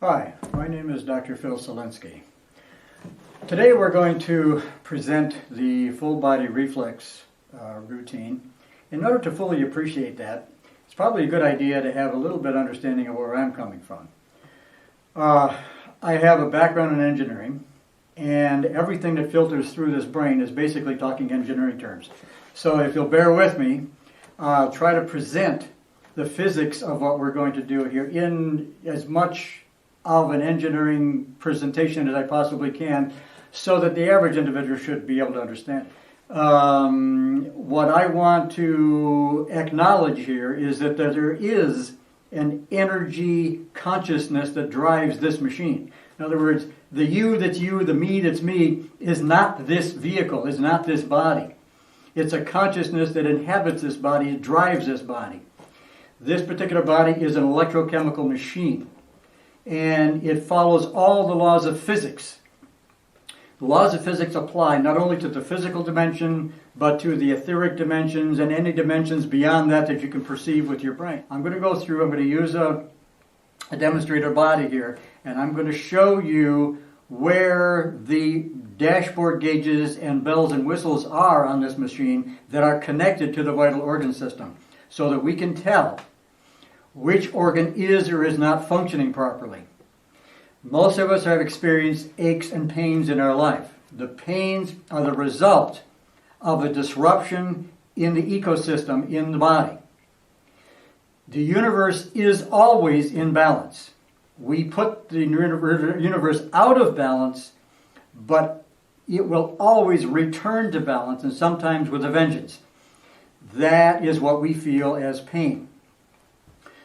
Hi, my name is Dr. Phil Selinsky. Today we're going to present the full body reflex routine. In order to fully appreciate that, it's probably a good idea to have a little bit of understanding of where I'm coming from. I have a background in engineering, and everything that filters through this brain is basically talking engineering terms. So if you'll bear with me, I'll try to present the physics of what we're going to do here in as much of an engineering presentation as I possibly can, so that the average individual should be able to understand. What I want to acknowledge here is that there is an energy consciousness that drives this machine. In other words, the you that's you, the me that's me, is not this vehicle, is not this body. It's a consciousness that inhabits this body, drives this body. This particular body is an electrochemical machine, and it follows all the laws of physics. The laws of physics apply not only to the physical dimension, but to the etheric dimensions and any dimensions beyond that that you can perceive with your brain. I'm going to use a demonstrator body here, and I'm going to show you where the dashboard gauges and bells and whistles are on this machine that are connected to the vital organ system, so that we can tell which organ is or is not functioning properly. Most of us have experienced aches and pains in our life. The pains are the result of a disruption in the ecosystem in the body. The universe is always in balance. We put the universe out of balance, but it will always return to balance, and sometimes with a vengeance. That is what we feel as pain.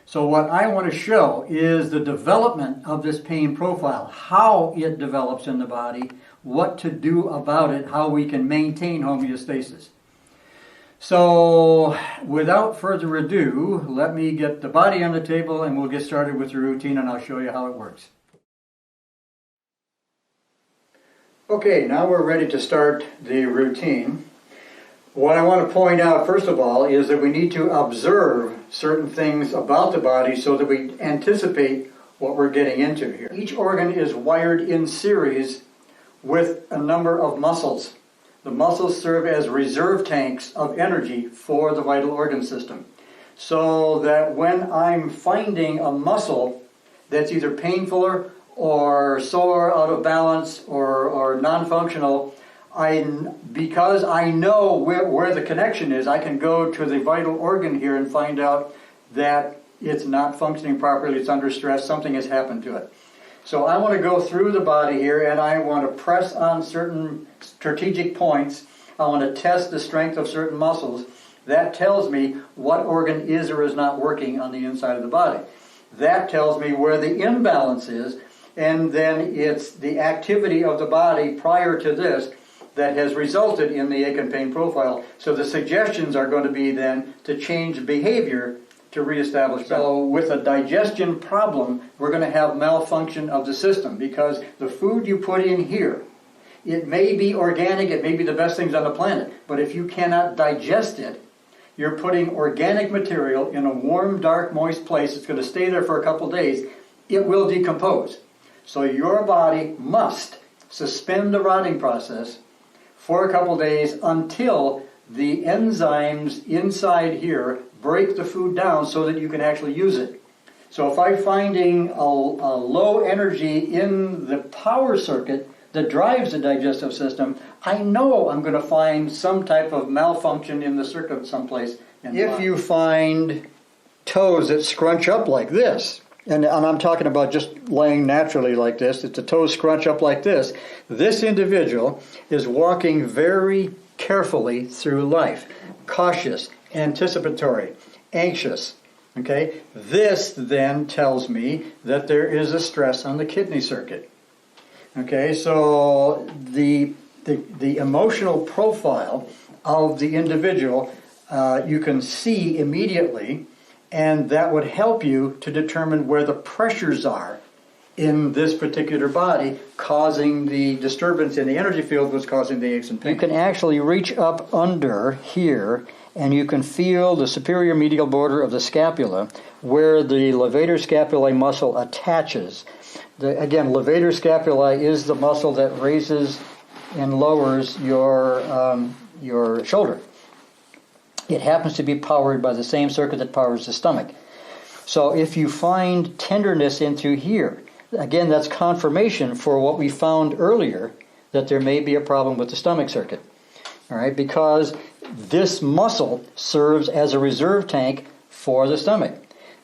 So what I want to show is the development of this pain profile, how it develops in the body, what to do about it, how we can maintain homeostasis. So without further ado, let me get the body on the table and we'll get started with the routine, and I'll show you how it works. Okay, now we're ready to start the routine. What I want to point out, first of all, is that we need to observe certain things about the body so that we anticipate what we're getting into here. Each organ is wired in series with a number of muscles. The muscles serve as reserve tanks of energy for the vital organ system. So that when I'm finding a muscle that's either painful or sore, out of balance, or non-functional, because I know where the connection is, I can go to the vital organ here and find out that it's not functioning properly, it's under stress, something has happened to it. So I want to go through the body here, and I want to press on certain strategic points. I want to test the strength of certain muscles. That tells me what organ is or is not working on the inside of the body. That tells me where the imbalance is, and then it's the activity of the body prior to this that has resulted in the ache and pain profile. So the suggestions are going to be then to change behavior to reestablish balance. So with a digestion problem, we're going to have malfunction of the system, because the food you put in here, it may be organic, it may be the best things on the planet, but if you cannot digest it, you're putting organic material in a warm, dark, moist place. It's going to stay there for a couple days. It will decompose. So your body must suspend the rotting process for a couple days until the enzymes inside here break the food down so that you can actually use it. So if I'm finding a low energy in the power circuit that drives the digestive system, I know I'm going to find some type of malfunction in the circuit someplace. If you find toes that scrunch up like this, and I'm talking about just laying naturally like this, if the toes scrunch up like this individual is walking very carefully through life, cautious, anticipatory, anxious. Okay? This then tells me that there is a stress on the kidney circuit. Okay, so the emotional profile of the individual you can see immediately, and that would help you to determine where the pressures are in this particular body, causing the disturbance in the energy field, was causing the aches and pains. You can actually reach up under here, and you can feel the superior medial border of the scapula, where the levator scapulae muscle attaches. Again, levator scapulae is the muscle that raises and lowers your shoulder. It happens to be powered by the same circuit that powers the stomach. So if you find tenderness in through here, again, that's confirmation for what we found earlier, that there may be a problem with the stomach circuit. All right, because this muscle serves as a reserve tank for the stomach.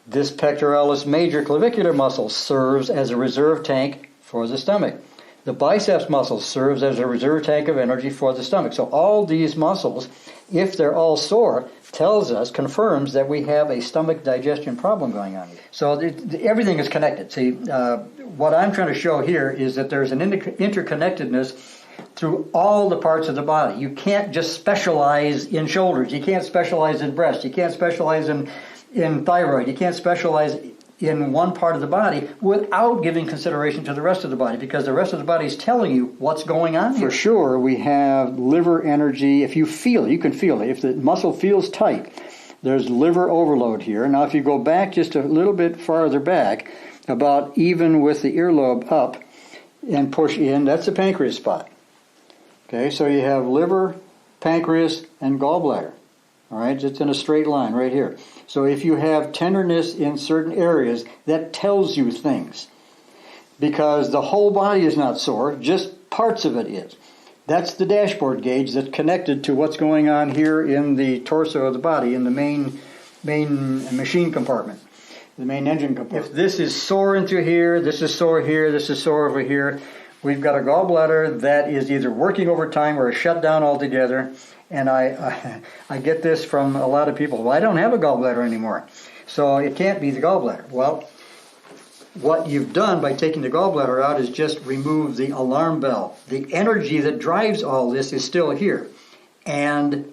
This pectoralis major clavicular muscle serves as a reserve tank for the stomach. The biceps muscle serves as a reserve tank of energy for the stomach. So all these muscles, if they're all sore, confirms that we have a stomach digestion problem going on here. So everything is connected. See, what I'm trying to show here is that there's an interconnectedness through all the parts of the body. You can't just specialize in shoulders. You can't specialize in breast. You can't specialize in thyroid. You can't specialize in one part of the body without giving consideration to the rest of the body, because the rest of the body is telling you what's going on here. For sure, we have liver energy. If you feel it, you can feel it. If the muscle feels tight, there's liver overload here. Now, if you go back just a little bit farther back, about even with the earlobe up and push in, that's the pancreas spot. Okay, so you have liver, pancreas, and gallbladder. All right, just in a straight line right here. So if you have tenderness in certain areas, that tells you things. Because the whole body is not sore, just parts of it is. That's the dashboard gauge that's connected to what's going on here in the torso of the body, in the main machine compartment, the main engine compartment. If this is sore into here, this is sore here, this is sore over here, we've got a gallbladder that is either working overtime or is shut down altogether. And I get this from a lot of people. Well, I don't have a gallbladder anymore, so it can't be the gallbladder. Well, what you've done by taking the gallbladder out is just remove the alarm bell. The energy that drives all this is still here. And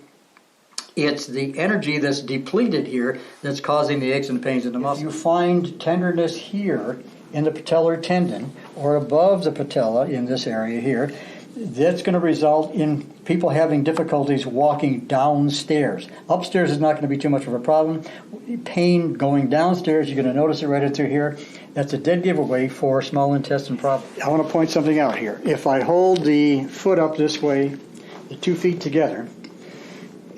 it's the energy that's depleted here that's causing the aches and pains in the muscle. If you find tenderness here in the patellar tendon or above the patella in this area here, that's going to result in people having difficulties walking downstairs. Upstairs is not going to be too much of a problem. Pain going downstairs, you're going to notice it right through here. That's a dead giveaway for small intestine problems. I want to point something out here. If I hold the foot up this way, the 2 feet together,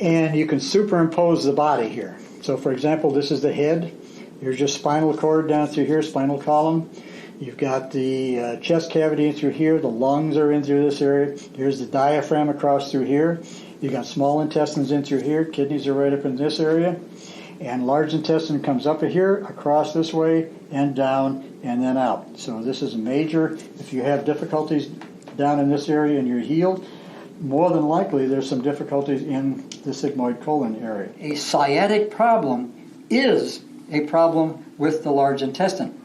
and you can superimpose the body here. So for example, this is the head. Here's your spinal cord down through here, spinal column. You've got the chest cavity in through here. The lungs are in through this area. Here's the diaphragm across through here. You've got small intestines in through here. Kidneys are right up in this area. And large intestine comes up here, across this way, and down, and then out. So this is major. If you have difficulties down in this area and you're healed, more than likely there's some difficulties in the sigmoid colon area. A sciatic problem is a problem with the large intestine.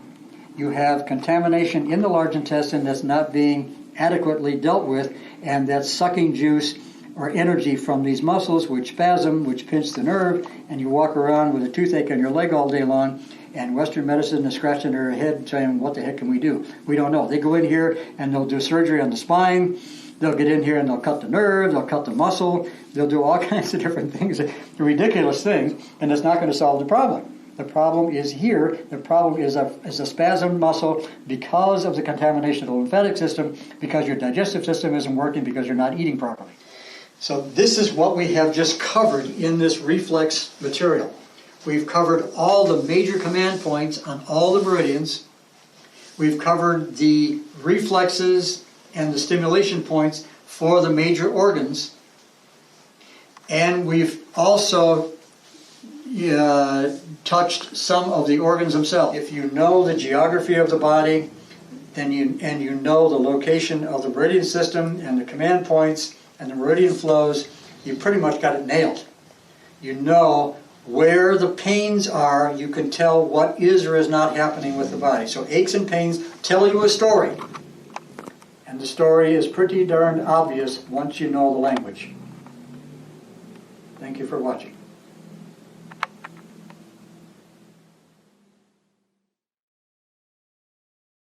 You have contamination in the large intestine that's not being adequately dealt with, and that's sucking juice or energy from these muscles, which spasm, which pinch the nerve, and you walk around with a toothache on your leg all day long, and Western medicine is scratching their head saying, what the heck can we do? We don't know. They go in here and they'll do surgery on the spine. They'll get in here and they'll cut the nerve, they'll cut the muscle, they'll do all kinds of different things, ridiculous things, and it's not going to solve the problem. The problem is here. The problem is a spasm muscle because of the contamination of the lymphatic system, because your digestive system isn't working, because you're not eating properly. So this is what we have just covered in this reflex material. We've covered all the major command points on all the meridians. We've covered the reflexes and the stimulation points for the major organs. And we've also touched some of the organs themselves. If you know the geography of the body, then you know the location of the meridian system and the command points and the meridian flows, you pretty much got it nailed. You know where the pains are, you can tell what is or is not happening with the body. So aches and pains tell you a story. And the story is pretty darn obvious once you know the language. Thank you for watching.